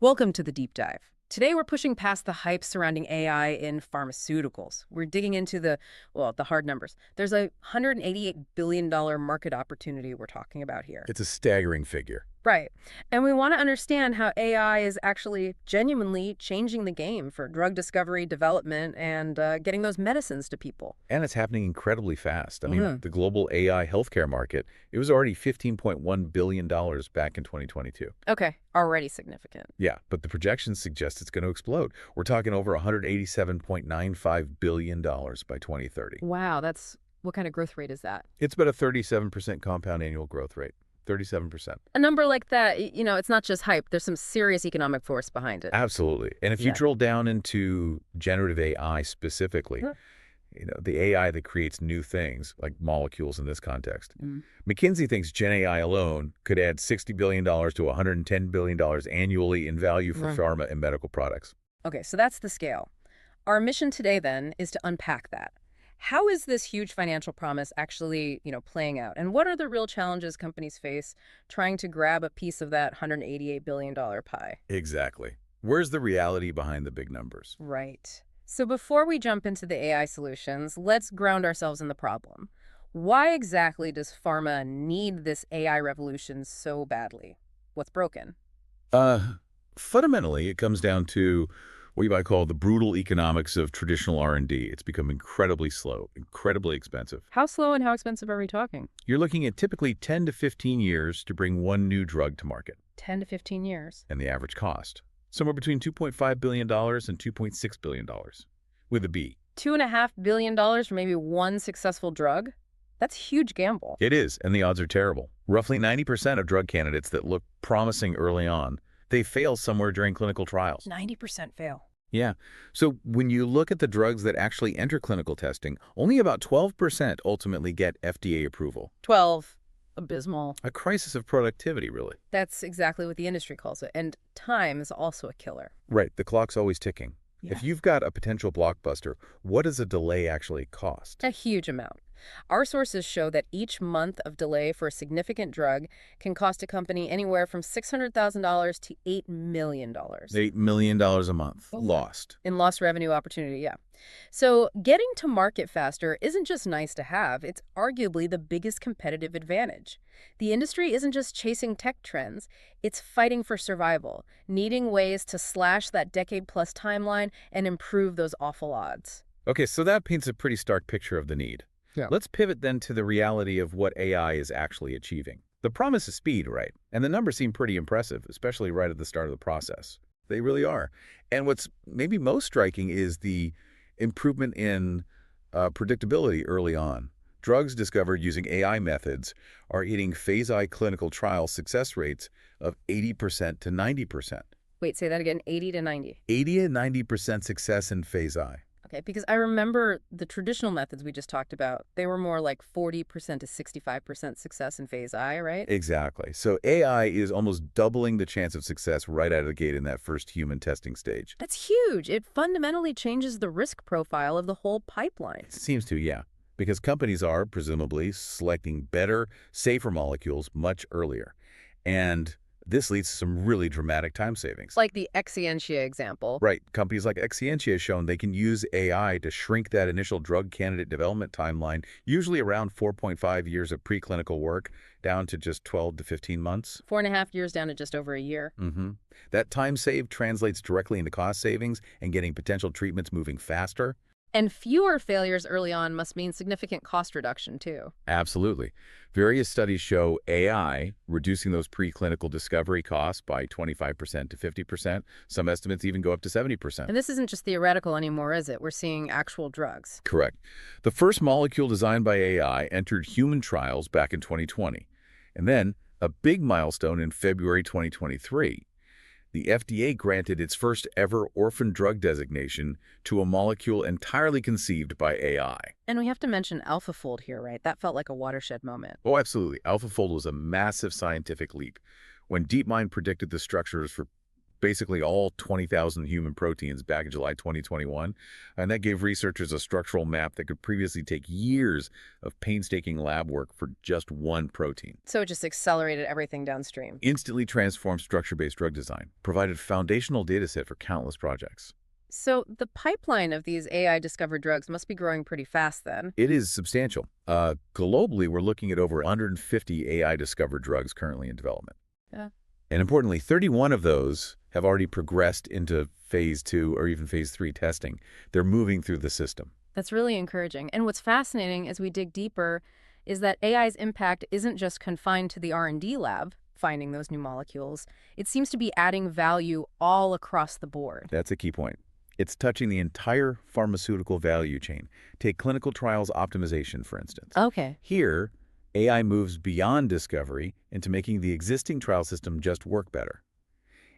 Welcome to the deep dive. Today we're pushing past the hype surrounding AI in pharmaceuticals. We're digging into the hard numbers. There's a $188 billion market opportunity we're talking about here. It's a staggering figure. Right. And we want to understand how AI is actually genuinely changing the game for drug discovery, development, and getting those medicines to people. And it's happening incredibly fast. I mean, Mhm. the global AI healthcare market, it was already $15.1 billion back in 2022. Okay, already significant. Yeah, but the projections suggest it's going to explode. We're talking over $187.95 billion by 2030. Wow, what kind of growth rate is that? It's about a 37% compound annual growth rate. 37%. A number like that, it's not just hype. There's some serious economic force behind it. Absolutely. And if you Yeah. drill down into generative AI specifically, Huh. the AI that creates new things, like molecules in this context, Mm. McKinsey thinks Gen AI alone could add $60 billion to $110 billion annually in value for Right. pharma and medical products. Okay, so that's the scale. Our mission today, then, is to unpack that. How is this huge financial promise actually, playing out? And what are the real challenges companies face trying to grab a piece of that $188 billion pie? Exactly. Where's the reality behind the big numbers? Right. So before we jump into the AI solutions, let's ground ourselves in the problem. Why exactly does pharma need this AI revolution so badly? What's broken? Uh, Fundamentally, it comes down to what you might call the brutal economics of traditional R&D. It's become incredibly slow, incredibly expensive. How slow and how expensive are we talking? You're looking at typically 10 to 15 years to bring one new drug to market, 10 to 15 years. and the average cost, somewhere between $2.5 billion and $2.6 billion, with a B. $2.5 billion for maybe one successful drug? That's a huge gamble. It is, and the odds are terrible. Roughly 90% of drug candidates that look promising early on, they fail somewhere during clinical trials. 90% fail. Yeah. So when you look at the drugs that actually enter clinical testing, only about 12% ultimately get FDA approval. 12. Abysmal. A crisis of productivity, really. That's exactly what the industry calls it. And time is also a killer. Right. The clock's always ticking. Yeah. If you've got a potential blockbuster, what does a delay actually cost? A huge amount. Our sources show that each month of delay for a significant drug can cost a company anywhere from $600,000 to $8 million. $8 million a month. Lost. In lost revenue opportunity, yeah. So getting to market faster isn't just nice to have, it's arguably the biggest competitive advantage. The industry isn't just chasing tech trends, it's fighting for survival, needing ways to slash that decade-plus timeline and improve those awful odds. Okay, so that paints a pretty stark picture of the need. Yeah. Let's pivot then to the reality of what AI is actually achieving. The promise is speed, right? And the numbers seem pretty impressive, especially right at the start of the process. They really are. And what's maybe most striking is the improvement in predictability early on. Drugs discovered using AI methods are hitting phase I clinical trial success rates of 80% to 90%. Wait, say that again, 80 to 90. 80 to 90% success in phase I. Okay, because I remember the traditional methods we just talked about, they were more like 40% to 65% success in phase I, right? Exactly. So AI is almost doubling the chance of success right out of the gate in that first human testing stage. That's huge. It fundamentally changes the risk profile of the whole pipeline. It seems to, yeah, because companies are presumably selecting better, safer molecules much earlier. And this leads to some really dramatic time savings. Like the Exscientia example. Right. Companies like Exscientia have shown they can use AI to shrink that initial drug candidate development timeline, usually around 4.5 years of preclinical work, down to just 12 to 15 months. 4.5 years down to just over a year. That time saved translates directly into cost savings and getting potential treatments moving faster. And fewer failures early on must mean significant cost reduction, too. Absolutely. Various studies show AI reducing those preclinical discovery costs by 25% to 50%. Some estimates even go up to 70%. And this isn't just theoretical anymore, is it? We're seeing actual drugs. Correct. The first molecule designed by AI entered human trials back in 2020. And then a big milestone in February 2023. The FDA granted its first ever orphan drug designation to a molecule entirely conceived by AI. And we have to mention AlphaFold here, right? That felt like a watershed moment. Oh, absolutely. AlphaFold was a massive scientific leap. When DeepMind predicted the structures for basically all 20,000 human proteins back in July 2021, and that gave researchers a structural map that could previously take years of painstaking lab work for just one protein. So it just accelerated everything downstream. Instantly transformed structure-based drug design, provided foundational dataset for countless projects. So the pipeline of these AI-discovered drugs must be growing pretty fast then. It is substantial. Globally, we're looking at over 150 AI-discovered drugs currently in development. Yeah. And importantly, 31 of those have already progressed into phase 2 or even phase 3 testing. They're moving through the system. That's really encouraging. And what's fascinating as we dig deeper is that AI's impact isn't just confined to the R&D lab, finding those new molecules. It seems to be adding value all across the board. That's a key point. It's touching the entire pharmaceutical value chain. Take clinical trials optimization, for instance. Okay. Here, AI moves beyond discovery into making the existing trial system just work better.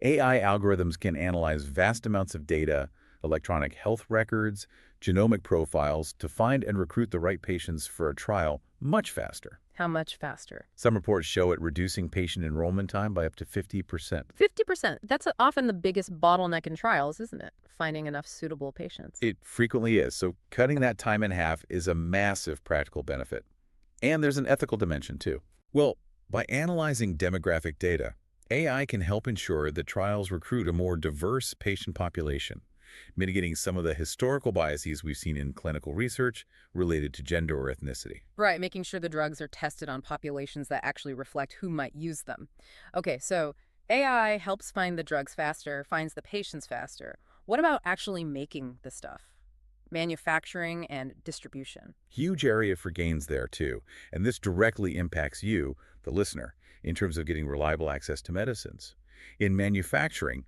AI algorithms can analyze vast amounts of data, electronic health records, genomic profiles to find and recruit the right patients for a trial much faster. How much faster? Some reports show it reducing patient enrollment time by up to 50%. 50%. That's often the biggest bottleneck in trials, isn't it? Finding enough suitable patients. It frequently is, so cutting that time in half is a massive practical benefit. And there's an ethical dimension, too. Well, by analyzing demographic data, AI can help ensure that trials recruit a more diverse patient population, mitigating some of the historical biases we've seen in clinical research related to gender or ethnicity. Right, making sure the drugs are tested on populations that actually reflect who might use them. Okay, so AI helps find the drugs faster, finds the patients faster. What about actually making the stuff? Manufacturing and distribution. Huge area for gains there, too. And this directly impacts you, the listener, in terms of getting reliable access to medicines. In manufacturing,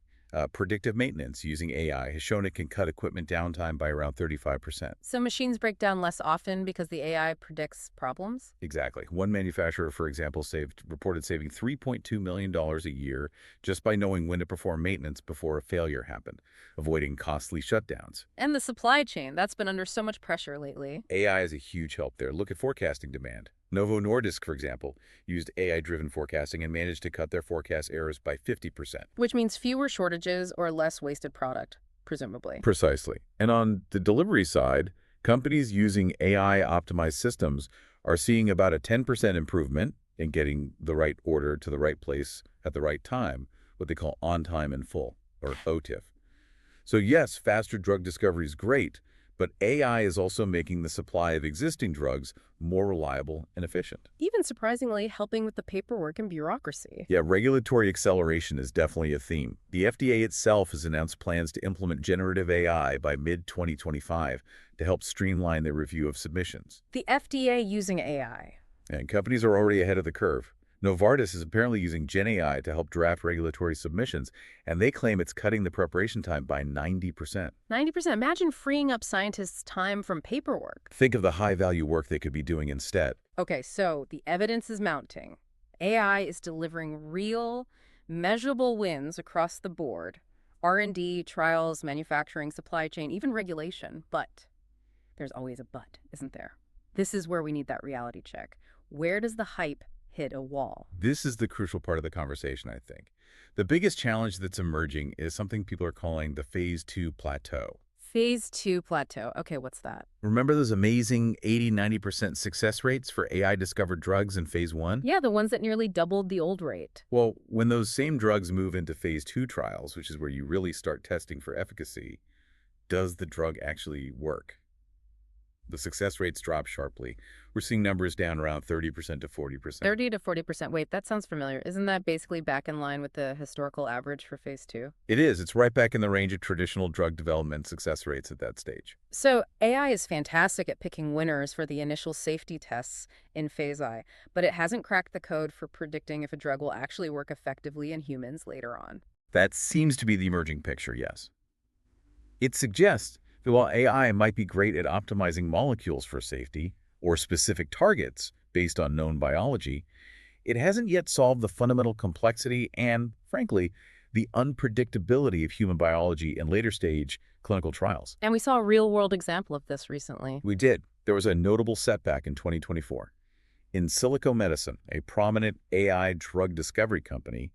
predictive maintenance using AI has shown it can cut equipment downtime by around 35%. So machines break down less often because the AI predicts problems? Exactly. One manufacturer, for example, reported saving $3.2 million a year just by knowing when to perform maintenance before a failure happened, avoiding costly shutdowns. And the supply chain, that's been under so much pressure lately. AI is a huge help there. Look at forecasting demand. Novo Nordisk, for example, used AI-driven forecasting and managed to cut their forecast errors by 50%. Which means fewer shortages or less wasted product, presumably. Precisely. And on the delivery side, companies using AI-optimized systems are seeing about a 10% improvement in getting the right order to the right place at the right time, what they call on time in full, or OTIF. So yes, faster drug discovery is great, but AI is also making the supply of existing drugs more reliable and efficient. Even surprisingly, helping with the paperwork and bureaucracy. Yeah, regulatory acceleration is definitely a theme. The FDA itself has announced plans to implement generative AI by mid-2025 to help streamline their review of submissions. The FDA using AI. And companies are already ahead of the curve. Novartis is apparently using Gen AI to help draft regulatory submissions, and they claim it's cutting the preparation time by 90%. 90%. Imagine freeing up scientists' time from paperwork. Think of the high-value work they could be doing instead. Okay, so the evidence is mounting. AI is delivering real, measurable wins across the board. R&D, trials, manufacturing, supply chain, even regulation. But there's always a but, isn't there? This is where we need that reality check. Where does the hype hit a wall? This is the crucial part of the conversation, I think. The biggest challenge that's emerging is something people are calling the phase 2 plateau. Phase 2 plateau. Okay, what's that? Remember those amazing 80–90% success rates for AI-discovered drugs in phase 1? Yeah, the ones that nearly doubled the old rate. Well, when those same drugs move into phase 2 trials, which is where you really start testing for efficacy, does the drug actually work? The success rates drop sharply. We're seeing numbers down around 30% to 40%. 30 to 40%. Wait, that sounds familiar. Isn't that basically back in line with the historical average for phase 2? It is. It's right back in the range of traditional drug development success rates at that stage. So AI is fantastic at picking winners for the initial safety tests in phase I, but it hasn't cracked the code for predicting if a drug will actually work effectively in humans later on. That seems to be the emerging picture, yes. It suggests that while AI might be great at optimizing molecules for safety or specific targets based on known biology, it hasn't yet solved the fundamental complexity and, frankly, the unpredictability of human biology in later-stage clinical trials. And we saw a real-world example of this recently. We did. There was a notable setback in 2024. In Silico Medicine, a prominent AI drug discovery company,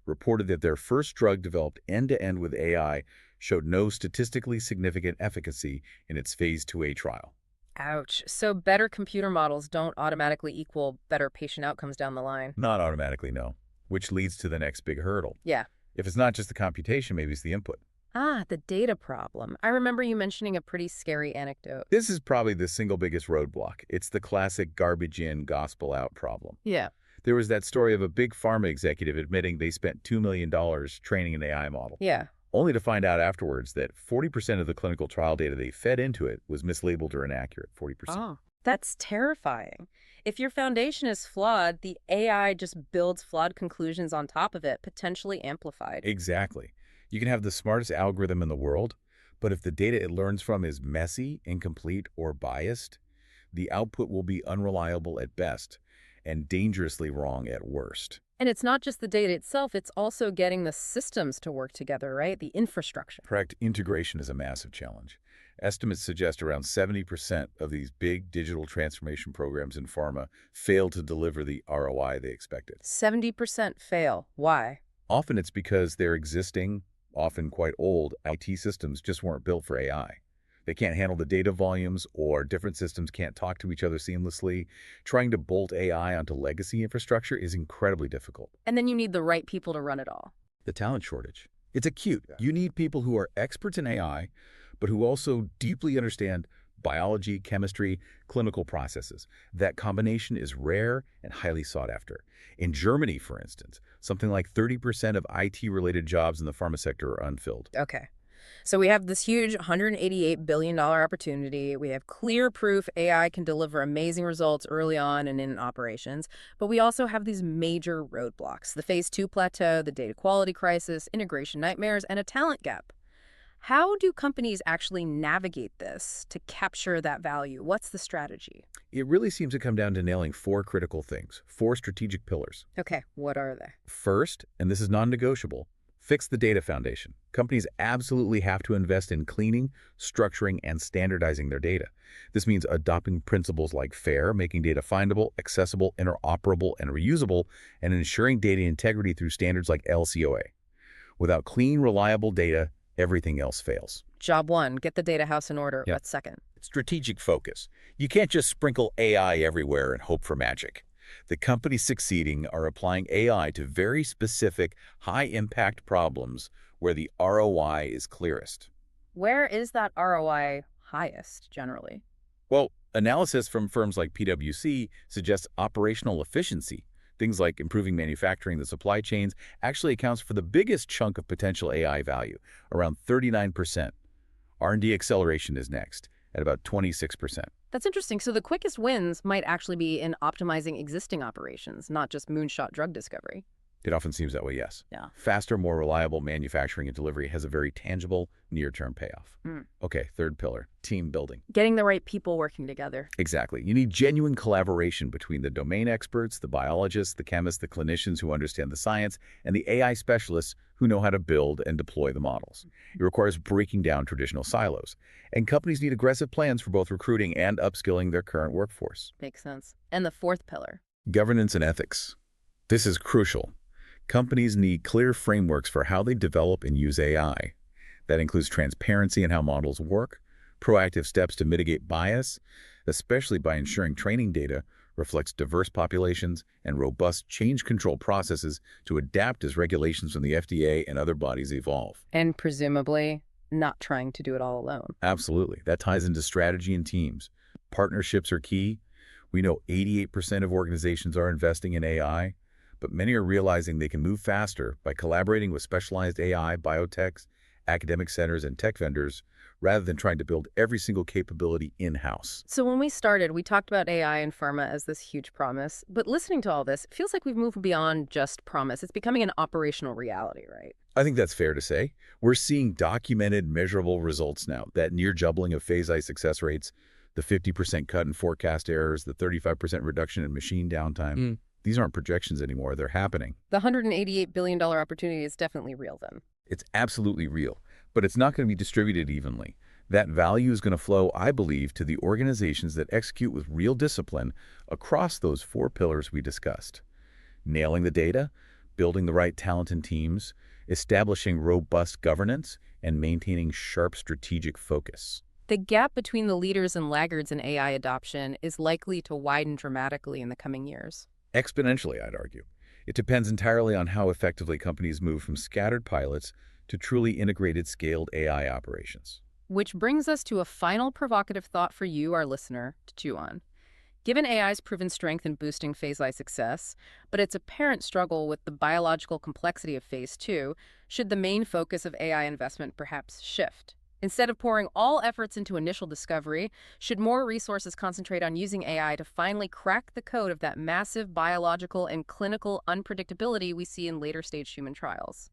reported that their first drug developed end-to-end with AI showed no statistically significant efficacy in its phase 2A trial. Ouch. So better computer models don't automatically equal better patient outcomes down the line. Not automatically, no. Which leads to the next big hurdle. Yeah. If it's not just the computation, maybe it's the input. Ah, the data problem. I remember you mentioning a pretty scary anecdote. This is probably the single biggest roadblock. It's the classic garbage in, gospel out problem. Yeah. There was that story of a big pharma executive admitting they spent $2 million training an AI model, Yeah. only to find out afterwards that 40% of the clinical trial data they fed into it was mislabeled or inaccurate, 40%. Oh, that's terrifying. If your foundation is flawed, the AI just builds flawed conclusions on top of it, potentially amplified. Exactly. You can have the smartest algorithm in the world, but if the data it learns from is messy, incomplete, or biased, the output will be unreliable at best and dangerously wrong at worst. And it's not just the data itself, it's also getting the systems to work together, right? The infrastructure. Correct. Integration is a massive challenge. Estimates suggest around 70% of these big digital transformation programs in pharma fail to deliver the ROI they expected. 70% fail. Why? Often it's because their existing, often quite old, IT systems just weren't built for AI. They can't handle the data volumes, or different systems can't talk to each other seamlessly. Trying to bolt AI onto legacy infrastructure is incredibly difficult. And then you need the right people to run it all. The talent shortage. It's acute. You need people who are experts in AI, but who also deeply understand biology, chemistry, clinical processes. That combination is rare and highly sought after. In Germany, for instance, something like 30% of IT-related jobs in the pharma sector are unfilled. Okay. So we have this huge $188 billion opportunity. We have clear proof AI can deliver amazing results early on and in operations. But we also have these major roadblocks: the phase 2 plateau, the data quality crisis, integration nightmares, and a talent gap. How do companies actually navigate this to capture that value? What's the strategy? It really seems to come down to nailing four critical things, four strategic pillars. Okay, what are they? First, and this is non-negotiable, fix the data foundation. Companies absolutely have to invest in cleaning, structuring, and standardizing their data. This means adopting principles like FAIR, making data findable, accessible, interoperable, and reusable, and ensuring data integrity through standards like LCOA. Without clean, reliable data, everything else fails. Job one, get the data house in order. Yep. What's second? Strategic focus. You can't just sprinkle AI everywhere and hope for magic. The companies succeeding are applying AI to very specific, high-impact problems where the ROI is clearest. Where is that ROI highest, generally? Well, analysis from firms like PwC suggests operational efficiency. Things like improving manufacturing, the supply chains, actually accounts for the biggest chunk of potential AI value, around 39%. R&D acceleration is next, at about 26%. That's interesting. So the quickest wins might actually be in optimizing existing operations, not just moonshot drug discovery. It often seems that way, yes. Yeah. Faster, more reliable manufacturing and delivery has a very tangible, near-term payoff. Okay, third pillar, team building. Getting the right people working together. Exactly. You need genuine collaboration between the domain experts, the biologists, the chemists, the clinicians who understand the science, and the AI specialists who know how to build and deploy the models. It requires breaking down traditional silos. And companies need aggressive plans for both recruiting and upskilling their current workforce. Makes sense. And the fourth pillar. Governance and ethics. This is crucial. Companies need clear frameworks for how they develop and use AI. That includes transparency in how models work, proactive steps to mitigate bias, especially by ensuring training data reflects diverse populations, and robust change control processes to adapt as regulations from the FDA and other bodies evolve. And presumably not trying to do it all alone. Absolutely. That ties into strategy and teams. Partnerships are key. We know 88% of organizations are investing in AI, but many are realizing they can move faster by collaborating with specialized AI, biotechs, academic centers, and tech vendors, rather than trying to build every single capability in-house. So when we started, we talked about AI and pharma as this huge promise. But listening to all this, it feels like we've moved beyond just promise. It's becoming an operational reality, right? I think that's fair to say. We're seeing documented, measurable results now. That near doubling of phase I success rates, the 50% cut in forecast errors, the 35% reduction in machine downtime. These aren't projections anymore. They're happening. The $188 billion opportunity is definitely real then. It's absolutely real, but it's not going to be distributed evenly. That value is going to flow, I believe, to the organizations that execute with real discipline across those four pillars we discussed. Nailing the data, building the right talent and teams, establishing robust governance, and maintaining sharp strategic focus. The gap between the leaders and laggards in AI adoption is likely to widen dramatically in the coming years. Exponentially, I'd argue. It depends entirely on how effectively companies move from scattered pilots to truly integrated, scaled AI operations. Which brings us to a final provocative thought for you, our listener, to chew on. Given AI's proven strength in boosting phase I success, but its apparent struggle with the biological complexity of phase II, should the main focus of AI investment perhaps shift? Instead of pouring all efforts into initial discovery, should more resources concentrate on using AI to finally crack the code of that massive biological and clinical unpredictability we see in later stage human trials?